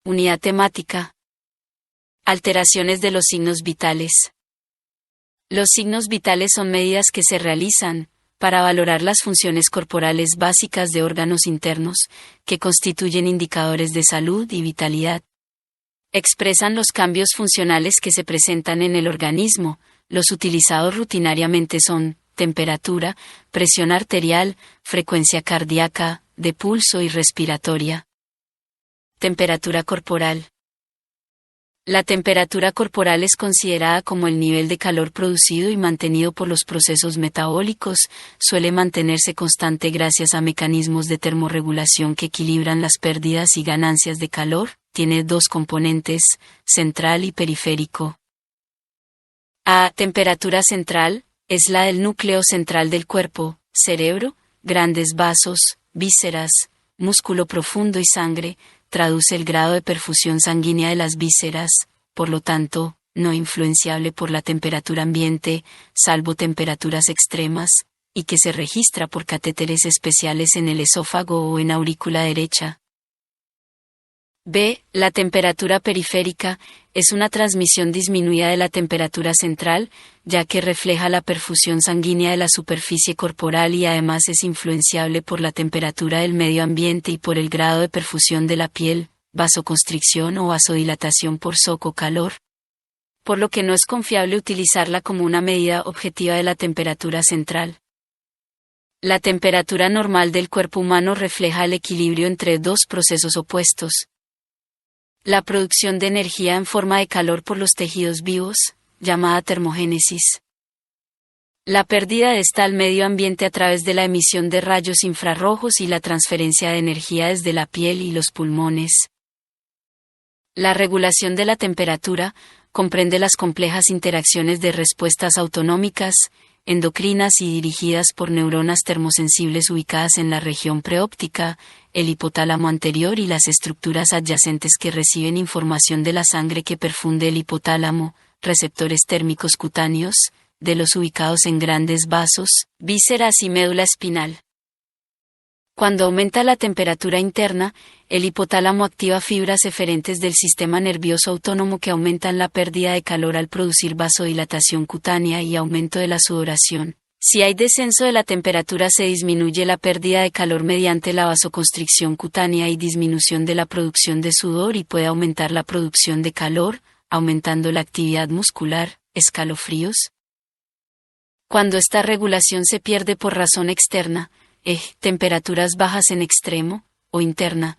Unidad temática. Alteraciones de los signos vitales. Los signos vitales son medidas que se realizan para valorar las funciones corporales básicas de órganos internos, que constituyen indicadores de salud y vitalidad. Expresan los cambios funcionales que se presentan en el organismo. Los utilizados rutinariamente son temperatura, presión arterial, frecuencia cardíaca, de pulso y respiratoria. Temperatura corporal. La temperatura corporal es considerada como el nivel de calor producido y mantenido por los procesos metabólicos. Suele mantenerse constante gracias a mecanismos de termorregulación que equilibran las pérdidas y ganancias de calor. Tiene dos componentes, central y periférico. A. Temperatura central, es la del núcleo central del cuerpo, cerebro, grandes vasos, vísceras, músculo profundo y sangre. Traduce el grado de perfusión sanguínea de las vísceras, por lo tanto, no influenciable por la temperatura ambiente, salvo temperaturas extremas, y que se registra por catéteres especiales en el esófago o en aurícula derecha. B. La temperatura periférica es una transmisión disminuida de la temperatura central, ya que refleja la perfusión sanguínea de la superficie corporal y además es influenciable por la temperatura del medio ambiente y por el grado de perfusión de la piel, vasoconstricción o vasodilatación por shock o calor, por lo que no es confiable utilizarla como una medida objetiva de la temperatura central. La temperatura normal del cuerpo humano refleja el equilibrio entre dos procesos opuestos. La producción de energía en forma de calor por los tejidos vivos, llamada termogénesis. La pérdida de esta al medio ambiente a través de la emisión de rayos infrarrojos y la transferencia de energía desde la piel y los pulmones. La regulación de la temperatura comprende las complejas interacciones de respuestas autonómicas, endocrinas y dirigidas por neuronas termosensibles ubicadas en la región preóptica, el hipotálamo anterior y las estructuras adyacentes que reciben información de la sangre que perfunde el hipotálamo, receptores térmicos cutáneos, de los ubicados en grandes vasos, vísceras y médula espinal. Cuando aumenta la temperatura interna, el hipotálamo activa fibras eferentes del sistema nervioso autónomo que aumentan la pérdida de calor al producir vasodilatación cutánea y aumento de la sudoración. Si hay descenso de la temperatura, se disminuye la pérdida de calor mediante la vasoconstricción cutánea y disminución de la producción de sudor y puede aumentar la producción de calor, aumentando la actividad muscular, escalofríos. Cuando esta regulación se pierde por razón externa, temperaturas bajas en extremo, o interna,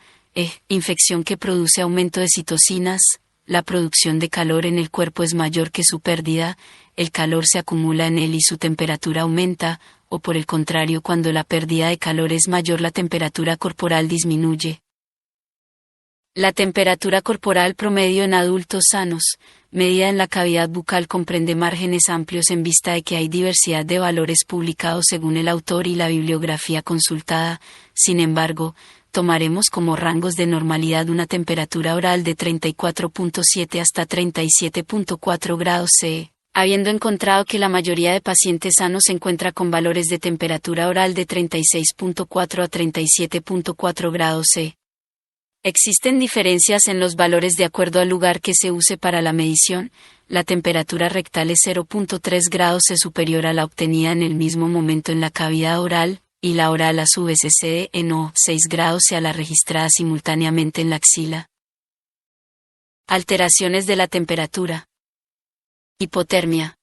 infección que produce aumento de citocinas, la producción de calor en el cuerpo es mayor que su pérdida, el calor se acumula en él y su temperatura aumenta, o por el contrario, cuando la pérdida de calor es mayor, la temperatura corporal disminuye. La temperatura corporal promedio en adultos sanos, medida en la cavidad bucal, comprende márgenes amplios en vista de que hay diversidad de valores publicados según el autor y la bibliografía consultada. Sin embargo, tomaremos como rangos de normalidad una temperatura oral de 34.7 hasta 37.4 grados C, habiendo encontrado que la mayoría de pacientes sanos se encuentra con valores de temperatura oral de 36.4 a 37.4 grados C. Existen diferencias en los valores de acuerdo al lugar que se use para la medición. La temperatura rectal es 0.3 grados C superior a la obtenida en el mismo momento en la cavidad oral, y la oral a su vez excede en 6 grados C a la registrada simultáneamente en la axila. Alteraciones de la temperatura. Hipotermia.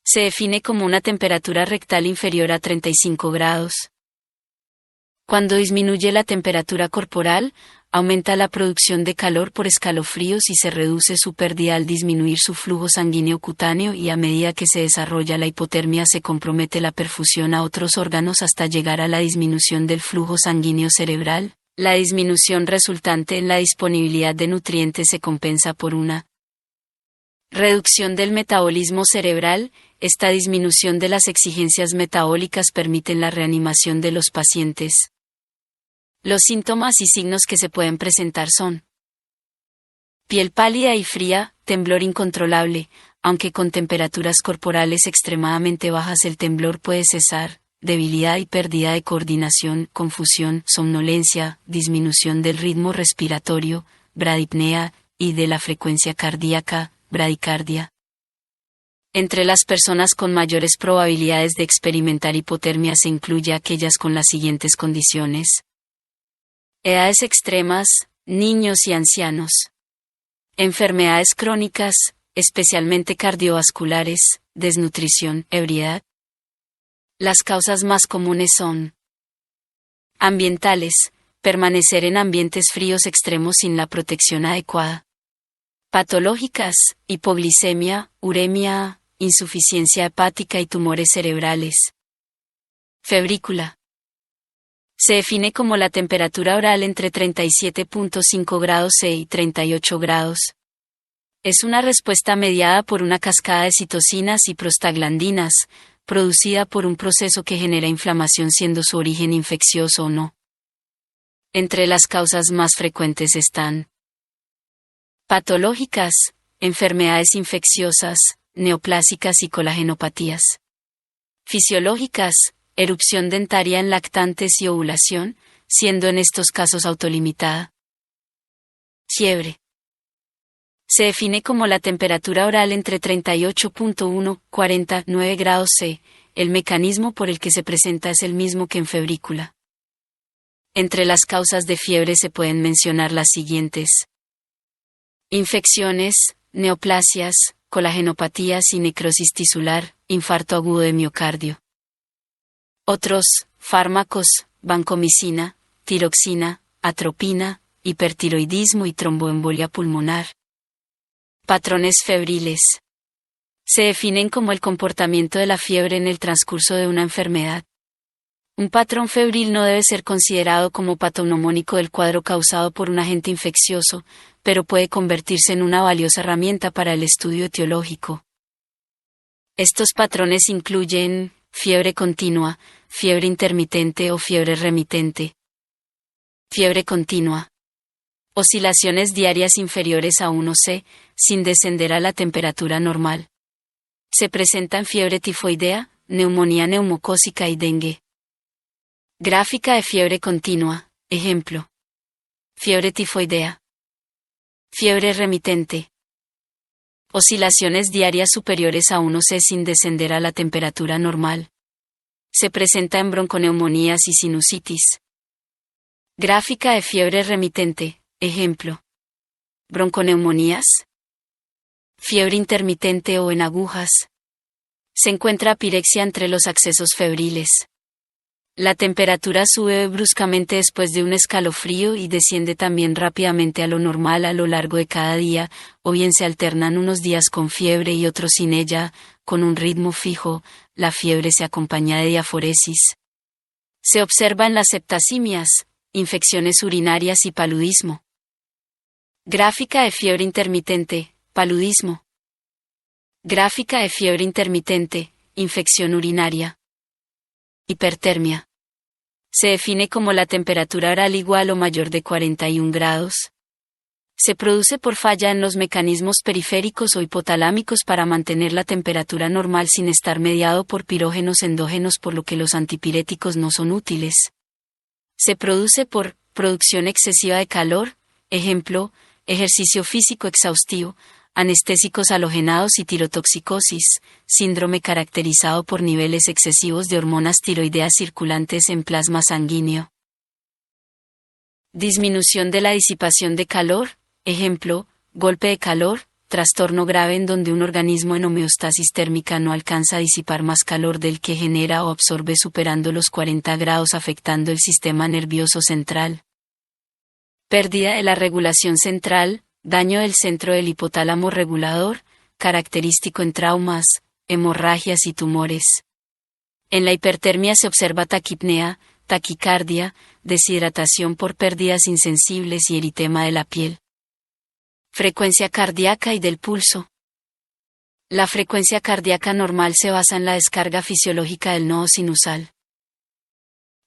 Se define como una temperatura rectal inferior a 35 grados. Cuando disminuye la temperatura corporal, aumenta la producción de calor por escalofríos y se reduce su pérdida al disminuir su flujo sanguíneo cutáneo, y a medida que se desarrolla la hipotermia se compromete la perfusión a otros órganos hasta llegar a la disminución del flujo sanguíneo cerebral. La disminución resultante en la disponibilidad de nutrientes se compensa por una reducción del metabolismo cerebral. Esta disminución de las exigencias metabólicas permite la reanimación de los pacientes. Los síntomas y signos que se pueden presentar son: piel pálida y fría, temblor incontrolable, aunque con temperaturas corporales extremadamente bajas el temblor puede cesar, debilidad y pérdida de coordinación, confusión, somnolencia, disminución del ritmo respiratorio, bradipnea, y de la frecuencia cardíaca, bradicardia. Entre las personas con mayores probabilidades de experimentar hipotermia se incluye aquellas con las siguientes condiciones: edades extremas, niños y ancianos. Enfermedades crónicas, especialmente cardiovasculares, desnutrición, ebriedad. Las causas más comunes son ambientales, permanecer en ambientes fríos extremos sin la protección adecuada. Patológicas, hipoglicemia, uremia, insuficiencia hepática y tumores cerebrales. Febrícula. Se define como la temperatura oral entre 37.5 grados C y 38 grados. Es una respuesta mediada por una cascada de citocinas y prostaglandinas, producida por un proceso que genera inflamación siendo su origen infeccioso o no. Entre las causas más frecuentes están patológicas, enfermedades infecciosas, neoplásicas y colagenopatías. Fisiológicas, erupción dentaria en lactantes y ovulación, siendo en estos casos autolimitada. Fiebre. Se define como la temperatura oral entre 38.1 y 49 grados C. El mecanismo por el que se presenta es el mismo que en febrícula. Entre las causas de fiebre se pueden mencionar las siguientes: infecciones, neoplasias, colagenopatías y necrosis tisular, infarto agudo de miocardio. Otros fármacos: vancomicina, tiroxina, atropina, hipertiroidismo y tromboembolia pulmonar. Patrones febriles. Se definen como el comportamiento de la fiebre en el transcurso de una enfermedad. Un patrón febril no debe ser considerado como patognomónico del cuadro causado por un agente infeccioso, pero puede convertirse en una valiosa herramienta para el estudio etiológico. Estos patrones incluyen fiebre continua, fiebre intermitente o fiebre remitente. Fiebre continua. Oscilaciones diarias inferiores a 1C, sin descender a la temperatura normal. Se presentan fiebre tifoidea, neumonía neumocócica y dengue. Gráfica de fiebre continua, ejemplo. Fiebre tifoidea. Fiebre remitente. Oscilaciones diarias superiores a 1C sin descender a la temperatura normal. Se presenta en bronconeumonías y sinusitis. Gráfica de fiebre remitente, ejemplo. Bronconeumonías. Fiebre intermitente o en agujas. Se encuentra pirexia entre los accesos febriles. La temperatura sube bruscamente después de un escalofrío y desciende también rápidamente a lo normal a lo largo de cada día, o bien se alternan unos días con fiebre y otros sin ella, con un ritmo fijo. La fiebre se acompaña de diaforesis. Se observa en las septicemias, infecciones urinarias y paludismo. Gráfica de fiebre intermitente, paludismo. Gráfica de fiebre intermitente, infección urinaria. Hipertermia. Se define como la temperatura oral igual o mayor de 41 grados. Se produce por falla en los mecanismos periféricos o hipotalámicos para mantener la temperatura normal sin estar mediado por pirógenos endógenos, por lo que los antipiréticos no son útiles. Se produce por producción excesiva de calor, ejemplo, ejercicio físico exhaustivo, anestésicos halogenados y tirotoxicosis, síndrome caracterizado por niveles excesivos de hormonas tiroideas circulantes en plasma sanguíneo. Disminución de la disipación de calor, ejemplo, golpe de calor, trastorno grave en donde un organismo en homeostasis térmica no alcanza a disipar más calor del que genera o absorbe superando los 40 grados, afectando el sistema nervioso central. Pérdida de la regulación central, daño del centro del hipotálamo regulador, característico en traumas, hemorragias y tumores. En la hipertermia se observa taquipnea, taquicardia, deshidratación por pérdidas insensibles y eritema de la piel. Frecuencia cardíaca y del pulso. La frecuencia cardíaca normal se basa en la descarga fisiológica del nodo sinusal.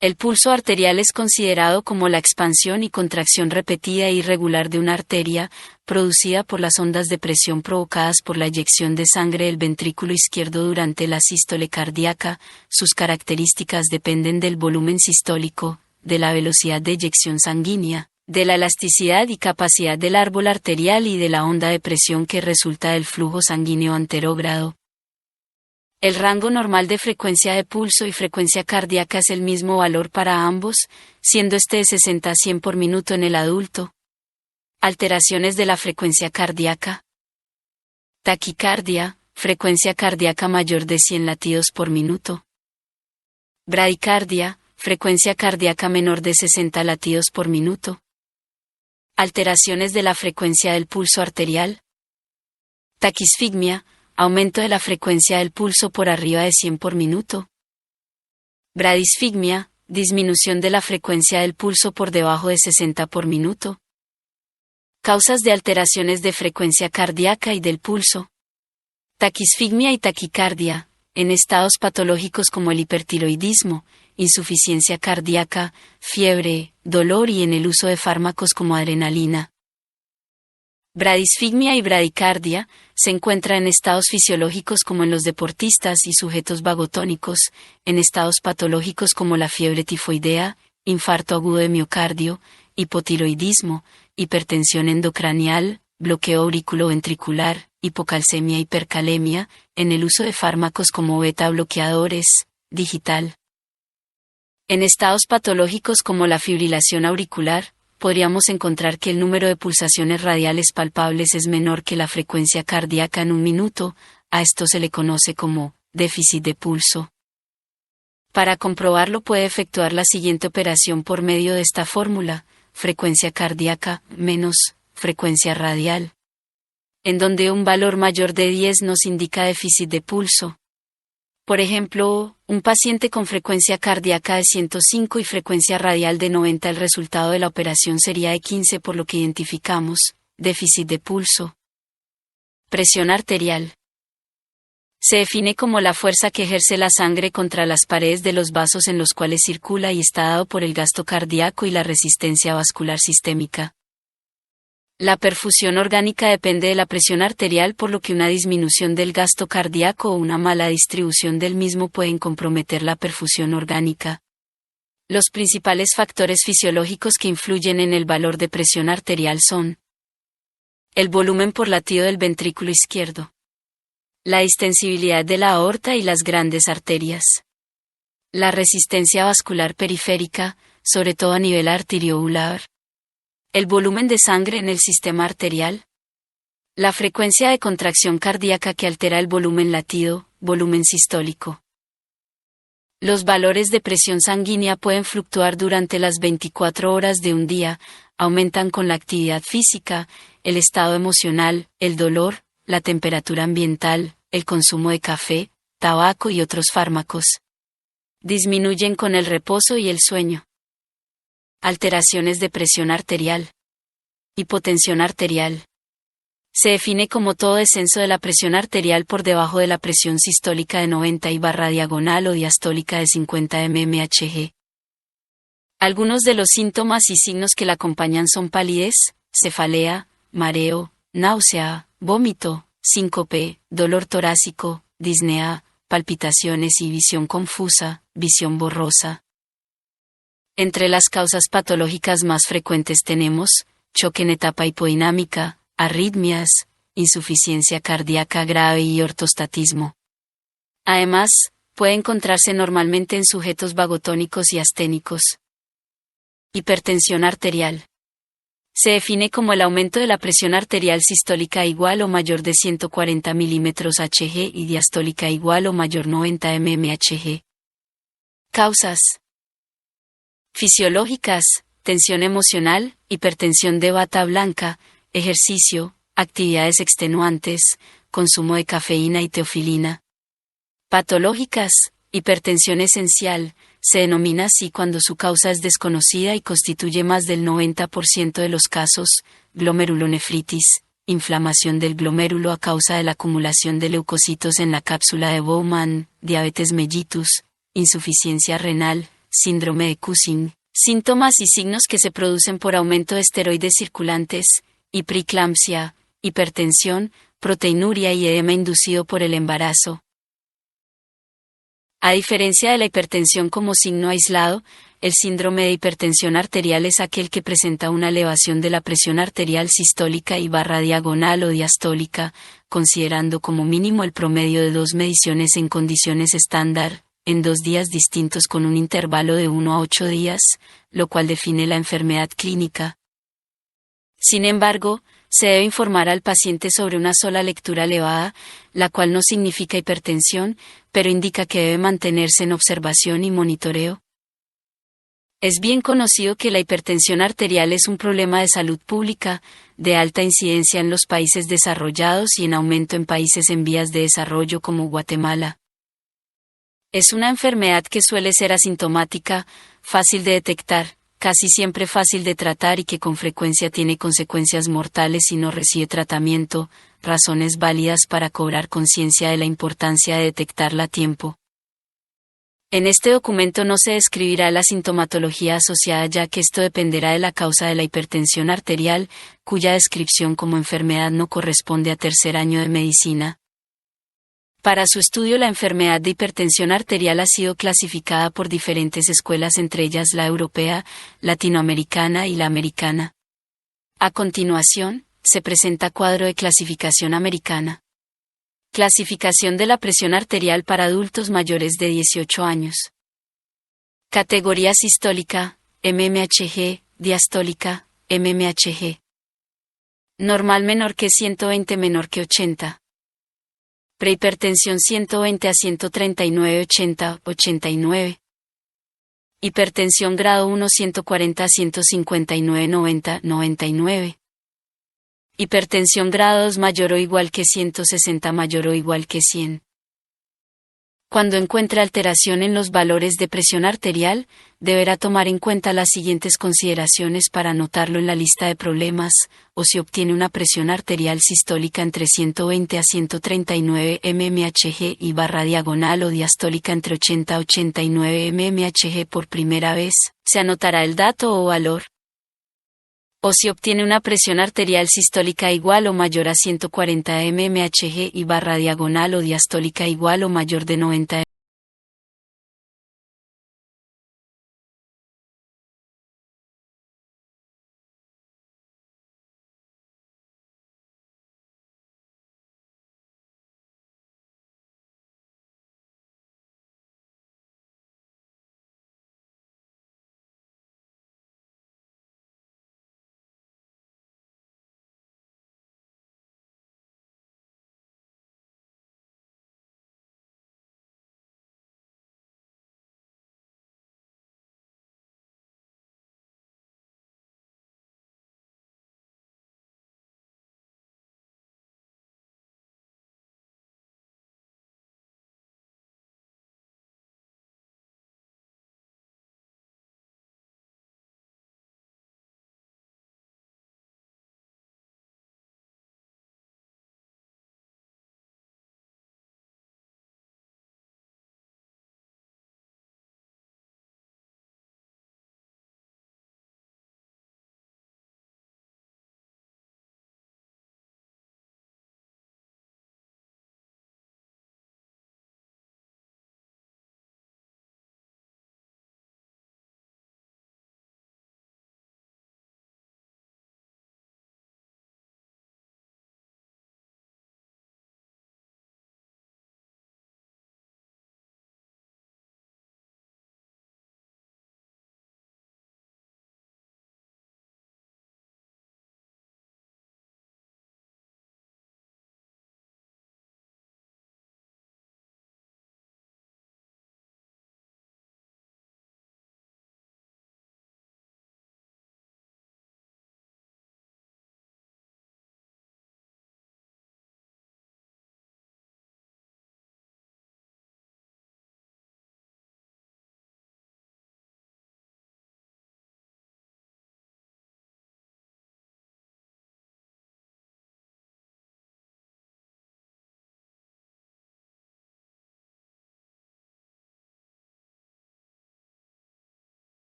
El pulso arterial es considerado como la expansión y contracción repetida e irregular de una arteria, producida por las ondas de presión provocadas por la eyección de sangre del ventrículo izquierdo durante la sístole cardíaca. Sus características dependen del volumen sistólico, de la velocidad de eyección sanguínea, de la elasticidad y capacidad del árbol arterial y de la onda de presión que resulta del flujo sanguíneo anterógrado. El rango normal de frecuencia de pulso y frecuencia cardíaca es el mismo valor para ambos, siendo este de 60 a 100 por minuto en el adulto. Alteraciones de la frecuencia cardíaca. Taquicardia, frecuencia cardíaca mayor de 100 latidos por minuto. Bradicardia, frecuencia cardíaca menor de 60 latidos por minuto. Alteraciones de la frecuencia del pulso arterial. Taquisfigmia, aumento de la frecuencia del pulso por arriba de 100 por minuto. Bradisfigmia, disminución de la frecuencia del pulso por debajo de 60 por minuto. Causas de alteraciones de frecuencia cardíaca y del pulso. Taquisfigmia y taquicardia, en estados patológicos como el hipertiroidismo, insuficiencia cardíaca, fiebre, dolor y en el uso de fármacos como adrenalina. Bradisfigmia y bradicardia se encuentran en estados fisiológicos como en los deportistas y sujetos vagotónicos, en estados patológicos como la fiebre tifoidea, infarto agudo de miocardio, hipotiroidismo, hipertensión endocranial, bloqueo auriculoventricular, hipocalcemia, hipercalemia, en el uso de fármacos como beta bloqueadores, digital. En estados patológicos como la fibrilación auricular, podríamos encontrar que el número de pulsaciones radiales palpables es menor que la frecuencia cardíaca en un minuto. A esto se le conoce como déficit de pulso. Para comprobarlo puede efectuar la siguiente operación por medio de esta fórmula: frecuencia cardíaca menos frecuencia radial, en donde un valor mayor de 10 nos indica déficit de pulso. Por ejemplo, un paciente con frecuencia cardíaca de 105 y frecuencia radial de 90, el resultado de la operación sería de 15, por lo que identificamos déficit de pulso. Presión arterial. Se define como la fuerza que ejerce la sangre contra las paredes de los vasos en los cuales circula y está dado por el gasto cardíaco y la resistencia vascular sistémica. La perfusión orgánica depende de la presión arterial, por lo que una disminución del gasto cardíaco o una mala distribución del mismo pueden comprometer la perfusión orgánica. Los principales factores fisiológicos que influyen en el valor de presión arterial son: el volumen por latido del ventrículo izquierdo, la distensibilidad de la aorta y las grandes arterias, la resistencia vascular periférica, sobre todo a nivel arteriovular, el volumen de sangre en el sistema arterial, la frecuencia de contracción cardíaca que altera el volumen latido, volumen sistólico. Los valores de presión sanguínea pueden fluctuar durante las 24 horas de un día, aumentan con la actividad física, el estado emocional, el dolor, la temperatura ambiental, el consumo de café, tabaco y otros fármacos. Disminuyen con el reposo y el sueño. Alteraciones de presión arterial. Hipotensión arterial. Se define como todo descenso de la presión arterial por debajo de la presión sistólica de 90 y barra diagonal o diastólica de 50 mmHg. Algunos de los síntomas y signos que la acompañan son palidez, cefalea, mareo, náusea, vómito, síncope, dolor torácico, disnea, palpitaciones y visión confusa, visión borrosa. Entre las causas patológicas más frecuentes tenemos choque en etapa hipodinámica, arritmias, insuficiencia cardíaca grave y ortostatismo. Además, puede encontrarse normalmente en sujetos vagotónicos y asténicos. Hipertensión arterial. Se define como el aumento de la presión arterial sistólica igual o mayor de 140 mmHg y diastólica igual o mayor 90 mmHg. Causas fisiológicas: tensión emocional, hipertensión de bata blanca, ejercicio, actividades extenuantes, consumo de cafeína y teofilina. Patológicas: hipertensión esencial, se denomina así cuando su causa es desconocida y constituye más del 90% de los casos. Glomerulonefritis, inflamación del glomérulo a causa de la acumulación de leucocitos en la cápsula de Bowman, diabetes mellitus, insuficiencia renal, síndrome de Cushing, síntomas y signos que se producen por aumento de esteroides circulantes, hipericlampsia, hipertensión, proteinuria y edema inducido por el embarazo. A diferencia de la hipertensión como signo aislado, el síndrome de hipertensión arterial es aquel que presenta una elevación de la presión arterial sistólica y barra diagonal o diastólica, considerando como mínimo el promedio de 2 mediciones en condiciones estándar, en 2 días distintos con un intervalo de 1 a 8 días, lo cual define la enfermedad clínica. Sin embargo, se debe informar al paciente sobre una sola lectura elevada, la cual no significa hipertensión, pero indica que debe mantenerse en observación y monitoreo. Es bien conocido que la hipertensión arterial es un problema de salud pública, de alta incidencia en los países desarrollados y en aumento en países en vías de desarrollo como Guatemala. Es una enfermedad que suele ser asintomática, fácil de detectar, casi siempre fácil de tratar y que con frecuencia tiene consecuencias mortales si no recibe tratamiento, razones válidas para cobrar conciencia de la importancia de detectarla a tiempo. En este documento no se describirá la sintomatología asociada ya que esto dependerá de la causa de la hipertensión arterial, cuya descripción como enfermedad no corresponde a tercer año de medicina. Para su estudio la enfermedad de hipertensión arterial ha sido clasificada por diferentes escuelas entre ellas la europea, latinoamericana y la americana. A continuación, se presenta cuadro de clasificación americana. Clasificación de la presión arterial para adultos mayores de 18 años. Categoría sistólica, mmHg, diastólica, mmHg. Normal menor que 120 menor que 80. Prehipertensión 120 a 139 80, 89. Hipertensión grado 1 140 a 159 90, 99. Hipertensión grado 2 mayor o igual que 160 mayor o igual que 100. Cuando encuentre alteración en los valores de presión arterial, deberá tomar en cuenta las siguientes consideraciones para anotarlo en la lista de problemas, o si obtiene una presión arterial sistólica entre 120 a 139 mmHg y barra diagonal o diastólica entre 80 a 89 mmHg por primera vez, se anotará el dato o valor. O si obtiene una presión arterial sistólica igual o mayor a 140 mmHg y barra diagonal o diastólica igual o mayor de 90